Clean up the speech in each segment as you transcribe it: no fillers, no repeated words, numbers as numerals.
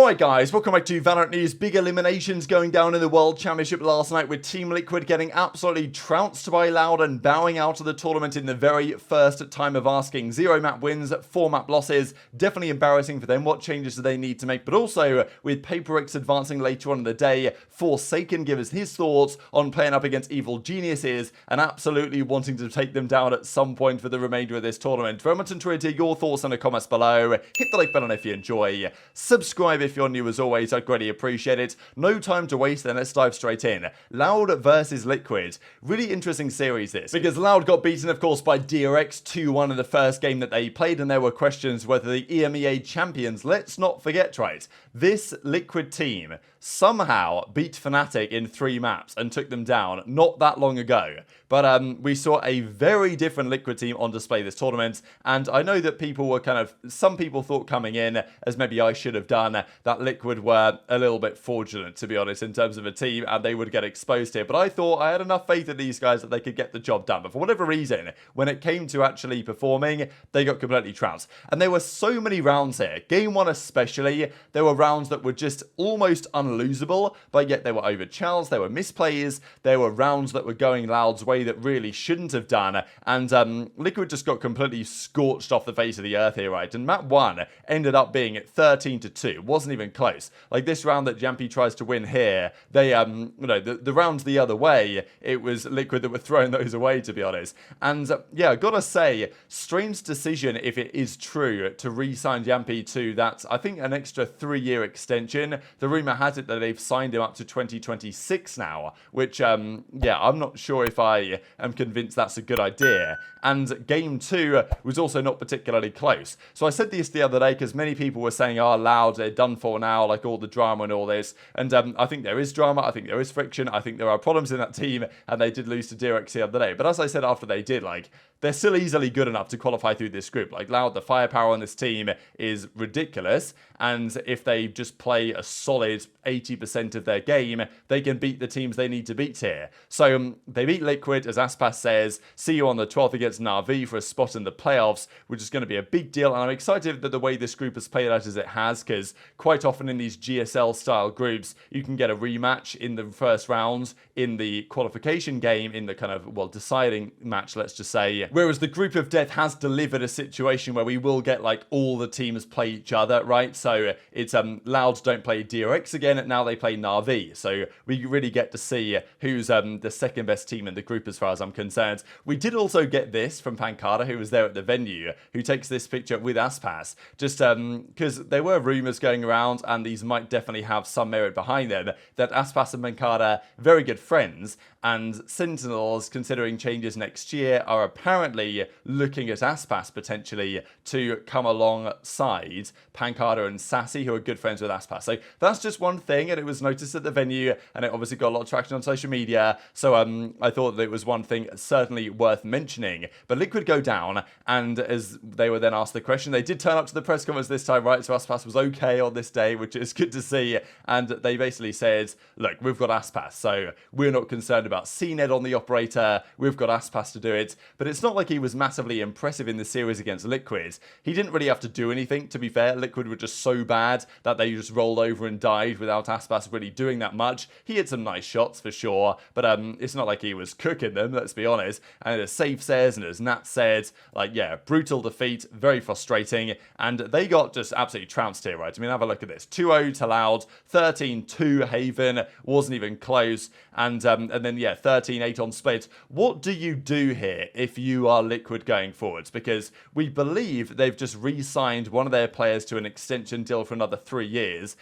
Alright guys, welcome back to VALORANT News. Big eliminations going down in the World Championship last night with Team Liquid getting absolutely trounced by Loud and bowing out of the tournament in the very first time of asking. 0 map wins, 4 map losses. Definitely embarrassing for them. What changes do they need to make? But also, with PRX advancing later on in the day, f0rsakeN give us his thoughts on playing up against evil geniuses and absolutely wanting to take them down at some point for the remainder of this tournament. Very much enjoyed to hear your thoughts in the comments below. Hit the like button if you enjoy. Subscribe if you're new as always, I'd greatly appreciate it. No time to waste then, let's dive straight in. Loud versus Liquid. Really interesting series this, because Loud got beaten of course by PRX 2-1 in the first game that they played, and there were questions whether the EMEA champions, let's not forget, right, this Liquid team somehow beat Fnatic in 3 maps and took them down not that long ago. But we saw a very different Liquid team on display this tournament, and I know that people were some people thought coming in, as maybe I should have done, that Liquid were a little bit fraudulent, to be honest, in terms of a team, and they would get exposed here. But I thought I had enough faith in these guys that they could get the job done. But for whatever reason, when it came to actually performing, they got completely trounced. And there were so many rounds here. Game 1 especially, there were rounds that were just almost unlosable, but yet they were overchallenged, there were misplays, there were rounds that were going Loud's way that really shouldn't have done, and Liquid just got completely scorched off the face of the earth here, right? And map 1 ended up being 13-2. It wasn't even close. Like this round that Gen.G tries to win here, they the rounds the other way, it was Liquid that were throwing those away, to be honest. And yeah, I gotta say, strange decision if it is true to re-sign Gen.G to that, I think, an extra 3-year extension. The rumor has it that they've signed him up to 2026 now, which yeah, I'm not sure if I am convinced that's a good idea. And game 2 was also not particularly close. So I said this the other day because many people were saying, oh, Loud, they're done for now, like all the drama and all this. And I think there is drama, I think there is friction, I think there are problems in that team, and they did lose to PRX the other day. But as I said after they did, like, they're still easily good enough to qualify through this group. Like, Loud, the firepower on this team is ridiculous, and if they just play a solid 80% of their game, they can beat the teams they need to beat here. So they beat Liquid, as Aspas says. See you on the 12th against Na'Vi for a spot in the playoffs, which is going to be a big deal, and I'm excited that the way this group has played out as it has, because quite often in these GSL-style groups, you can get a rematch in the first round, in the qualification game, in the kind of, well, deciding match, let's just say. Whereas the group of death has delivered a situation where we will get, like, all the teams play each other, right? So it's Loud don't play PRX again, and now they play Na'Vi. So we really get to see who's the second best team in the group as far as I'm concerned. We did also get this from Pancada, who was there at the venue, who takes this picture with Aspas, just because there were rumours going around, and these might definitely have some merit behind them, that Aspas and Pancada, very good friends, and Sentinels, considering changes next year, are apparently looking at Aspas potentially to come alongside Pancada and Sassy, who are good friends with Aspas. So that's just one thing, and it was noticed at the venue, and it obviously got a lot of traction on social media, so I thought that it was one thing certainly worth mentioning. But Liquid go down, and as they were then asked the question, they did turn up to the press conference this time, right? So Aspas was okay on this day, which is good to see, and they basically said, look, we've got Aspas, so we're not concerned about CNED on the operator, we've got Aspas to do it. But it's not like he was massively impressive in the series against Liquid. He didn't really have to do anything, to be fair. Liquid were just so bad that they just rolled over and died without Aspas really doing that much. He had some nice shots for sure, but it's not like he was cooking them, let's be honest. And as Safe says, and as Nat said, like, yeah, brutal defeat, very frustrating, and they got just absolutely trounced here, right? I mean, have a look at this. 2-0 to Loud, 13-2 Haven, wasn't even close, and then, yeah, 13-8 on Split. What do you do here if you are Liquid going forwards? Because we believe they've just re-signed one of their players to an extension deal for another 3 years.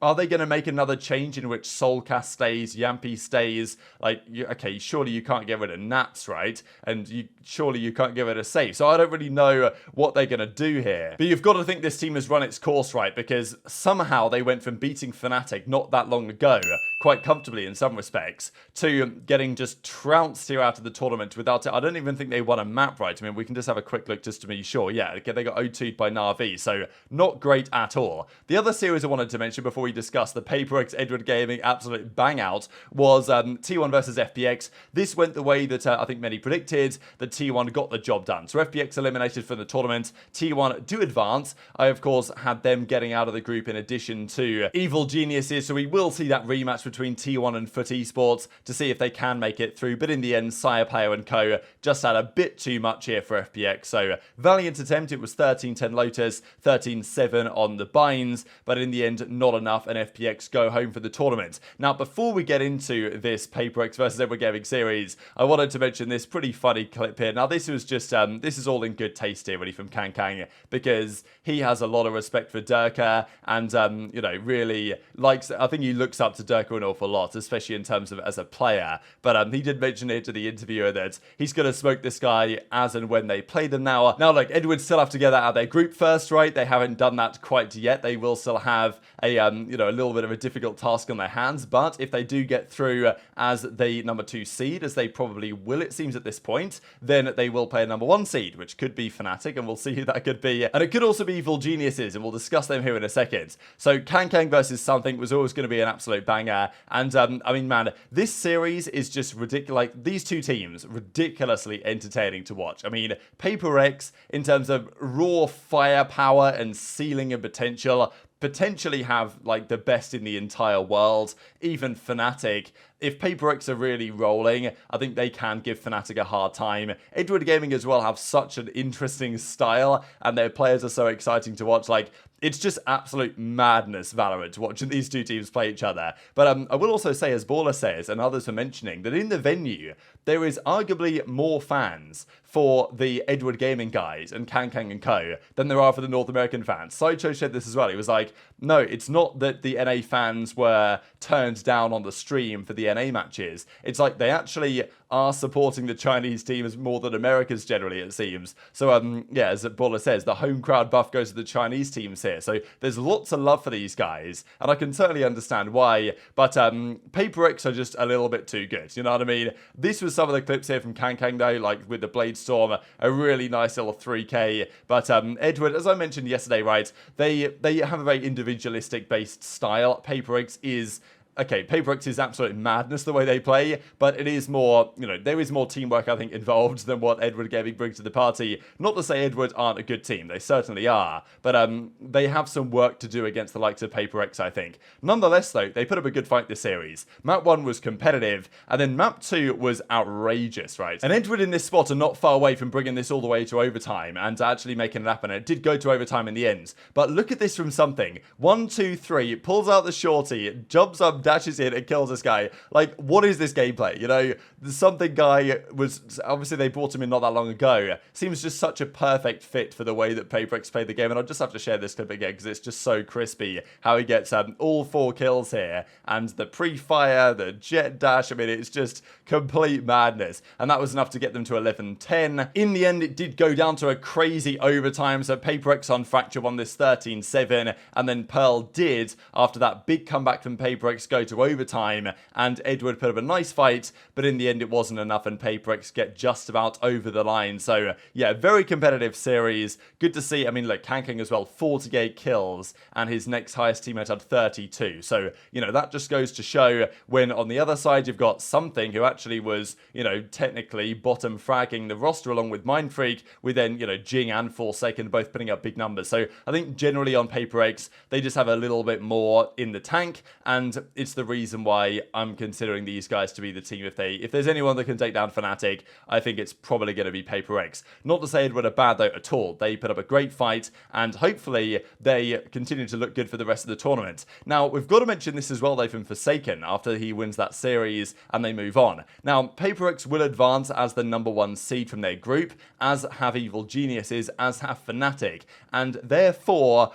Are they going to make another change in which Soulcast stays, Yampi stays? Like, okay, surely you can't get rid of Nats, right? And surely you can't get rid of Safe. So I don't really know what they're going to do here. But you've got to think this team has run its course, right? Because somehow they went from beating Fnatic not that long ago, quite comfortably in some respects, to getting just trounced here out of the tournament without it. I don't even think they won a map, right? I mean, we can just have a quick look just to be sure. Yeah, okay, they got O2'd by Na'Vi, so not great at all. The other series I wanted to mention before we we discuss the PaperX Edward Gaming absolute bang out was T1 versus FPX. This went the way that I think many predicted, that T1 got the job done. So FPX eliminated from the tournament, T1 do advance. I, of course, had them getting out of the group in addition to Evil Geniuses, so we will see that rematch between T1 and Foot Esports to see if they can make it through, but in the end, Sire Player and Co. just had a bit too much here for FPX, so valiant attempt. It was 13-10 Lotus, 13-7 on the Binds, but in the end, not enough, and FPX go home for the tournament. Now, before we get into this PaperX versus Edward Gaming series, I wanted to mention this pretty funny clip here. Now, this was just, this is all in good taste here, really, from KanKang, because he has a lot of respect for Durka, and, you know, really likes, I think he looks up to Durka an awful lot, especially in terms of as a player, but he did mention it to the interviewer that he's going to smoke this guy as and when they play them now. Now, look, Edward still have to get out of their group first, right? They haven't done that quite yet. They will still have a, you know, a little bit of a difficult task on their hands, but if they do get through as the number 2 seed, as they probably will, it seems at this point, then they will play a number 1 seed, which could be Fnatic, and we'll see who that could be. And it could also be Evil Geniuses, and we'll discuss them here in a second. So KanKang versus something was always going to be an absolute banger, and I mean, man, this series is just ridiculous. Like, these two teams, ridiculously entertaining to watch. I mean, PaperX, in terms of raw firepower and ceiling and potentially have like the best in the entire world. Even Fnatic, if PaperX are really rolling, I think they can give Fnatic a hard time. Edward Gaming as well have such an interesting style, and their players are so exciting to watch. Like, it's just absolute madness, Valorant, watching these two teams play each other. But I will also say, as Baller says, and others were mentioning, that in the venue, there is arguably more fans for the Edward Gaming guys and KanKang and Co. than there are for the North American fans. Sideshow said this as well. He was like, no, it's not that the NA fans were turned down on the stream for the NA matches. It's like they actually are supporting the Chinese teams more than America's generally, it seems. So, yeah, as Baller says, the home crowd buff goes to the Chinese teams here. So there's lots of love for these guys, and I can certainly understand why, but PaperX are just a little bit too good, you know what I mean? This was some of the clips here from KanKang, though, like with the Bladestorm, a really nice little 3K, but Edward, as I mentioned yesterday, right, they have a very individualistic based style. PaperX is... Okay, PaperX is absolute madness the way they play, but it is more, you know, there is more teamwork, I think, involved than what Edward Gaming brings to the party. Not to say Edward aren't a good team, they certainly are, but they have some work to do against the likes of PaperX, I think. Nonetheless, though, they put up a good fight this series. Map 1 was competitive, and then Map 2 was outrageous, right? And Edward in this spot are not far away from bringing this all the way to overtime and actually making it happen. It did go to overtime in the end, but look at this from something. 1, 2, 3, pulls out the shorty, jumps up, dashes in and kills this guy. Like, what is this gameplay? You know, the something guy was, obviously they brought him in not that long ago. Seems just such a perfect fit for the way that PaperX played the game, and I'll just have to share this clip again because it's just so crispy how he gets all 4 kills here, and the pre-fire, the jet dash, I mean, it's just complete madness, and that was enough to get them to 11-10. In the end, it did go down to a crazy overtime, so PaperX on Fracture won this 13-7, and then Pearl did, after that big comeback from PaperX, go to overtime, and Edward put up a nice fight, but in the end it wasn't enough, and PaperX get just about over the line. So yeah, very competitive series. Good to see. I mean, look, KanKang as well, 48 kills, and his next highest teammate had 32. So, you know, that just goes to show when on the other side you've got something who actually was, you know, technically bottom fragging the roster along with Mindfreak, with then, you know, Jing and f0rsakeN both putting up big numbers. So I think generally on PaperX, they just have a little bit more in the tank, and it's the reason why I'm considering these guys to be the team. If there's anyone that can take down Fnatic, I think it's probably going to be PaperX. Not to say Edward are bad though at all. They put up a great fight, and hopefully they continue to look good for the rest of the tournament. Now, we've got to mention this as well though from f0rsakeN after he wins that series and they move on. Now, PaperX will advance as the number 1 seed from their group, as have Evil Geniuses, as have Fnatic, and therefore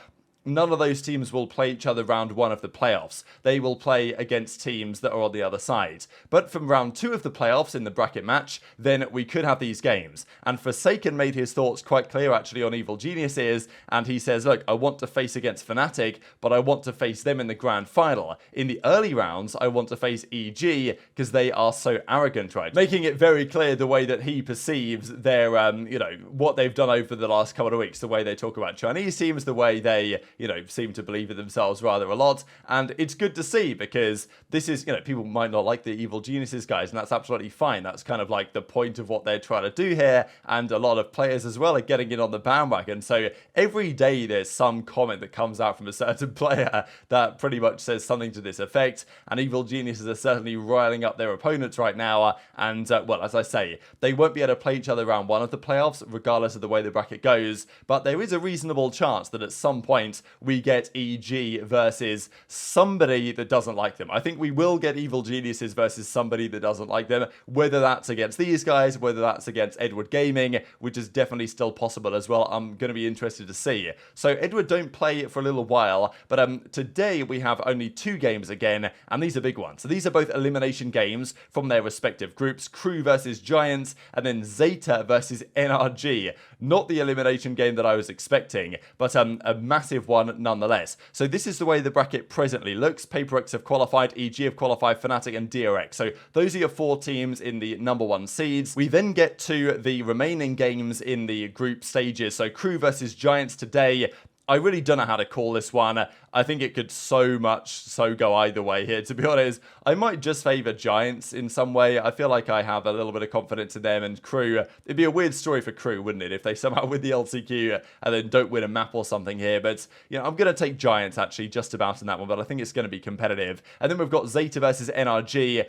none of those teams will play each other round 1 of the playoffs. They will play against teams that are on the other side. But from round 2 of the playoffs in the bracket match, then we could have these games. And f0rsakeN made his thoughts quite clear actually on Evil Geniuses, and he says, look, I want to face against Fnatic, but I want to face them in the grand final. In the early rounds, I want to face EG, because they are so arrogant, right? Making it very clear the way that he perceives their, you know, what they've done over the last couple of weeks, the way they talk about Chinese teams, the way they, seem to believe in themselves rather a lot. And it's good to see, because this is, people might not like the Evil Geniuses guys, and that's absolutely fine. That's kind of like the point of what they're trying to do here. And a lot of players as well are getting in on the bandwagon. So every day there's some comment that comes out from a certain player that pretty much says something to this effect. And Evil Geniuses are certainly riling up their opponents right now. And, well, as I say, they won't be able to play each other round one of the playoffs, regardless of the way the bracket goes. But there is a reasonable chance that at some point we get EG versus somebody that doesn't like them. I think we will get Evil Geniuses versus somebody that doesn't like them, whether that's against these guys, whether that's against Edward Gaming, which is definitely still possible as well. I'm going to be interested to see. So Edward don't play for a little while, but today we have only 2 games again, and these are big ones. So these are both elimination games from their respective groups, Crew versus Giants, and then Zeta versus NRG. Not the elimination game that I was expecting, but a massive one nonetheless. So this is the way the bracket presently looks. PRX have qualified, EG have qualified, Fnatic and DRX. So those are your 4 teams in the number 1 seeds. We then get to the remaining games in the group stages. So Crew versus Giants today. I really don't know how to call this one. I think it could so go either way here, to be honest. I might just favour Giants in some way. I feel like I have a little bit of confidence in them, and Crew, it'd be a weird story for Crew, wouldn't it, if they somehow win the LCQ and then don't win a map or something here. But, I'm going to take Giants, actually, just about in that one, but I think it's going to be competitive. And then we've got Zeta versus NRG.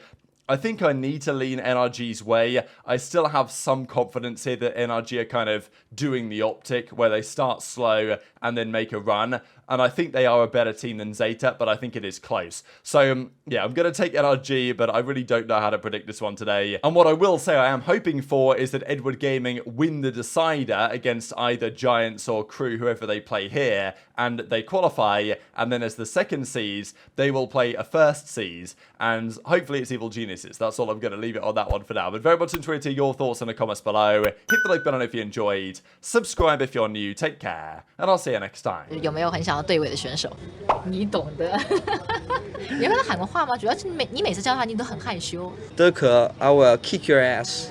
I think I need to lean NRG's way. I still have some confidence here that NRG are kind of doing the optic, where they start slow and then make a run. And I think they are a better team than Zeta, but I think it is close. So, yeah, I'm going to take NRG, but I really don't know how to predict this one today. And what I will say I am hoping for is that Edward Gaming win the decider against either Giants or Crew, whoever they play here, and they qualify. And then as the second seeds, they will play a first seeds, and hopefully it's Evil Geniuses. That's all I'm going to leave it on that one for now. But very much enjoyed to hear your thoughts in the comments below. Hit the like button if you enjoyed. Subscribe if you're new. Take care, and I'll see you next time. 有没有很想要对尾的选手？你懂的。你要跟他喊个话吗？主要是你每次叫他，你都很害羞。德可 I will kick your ass.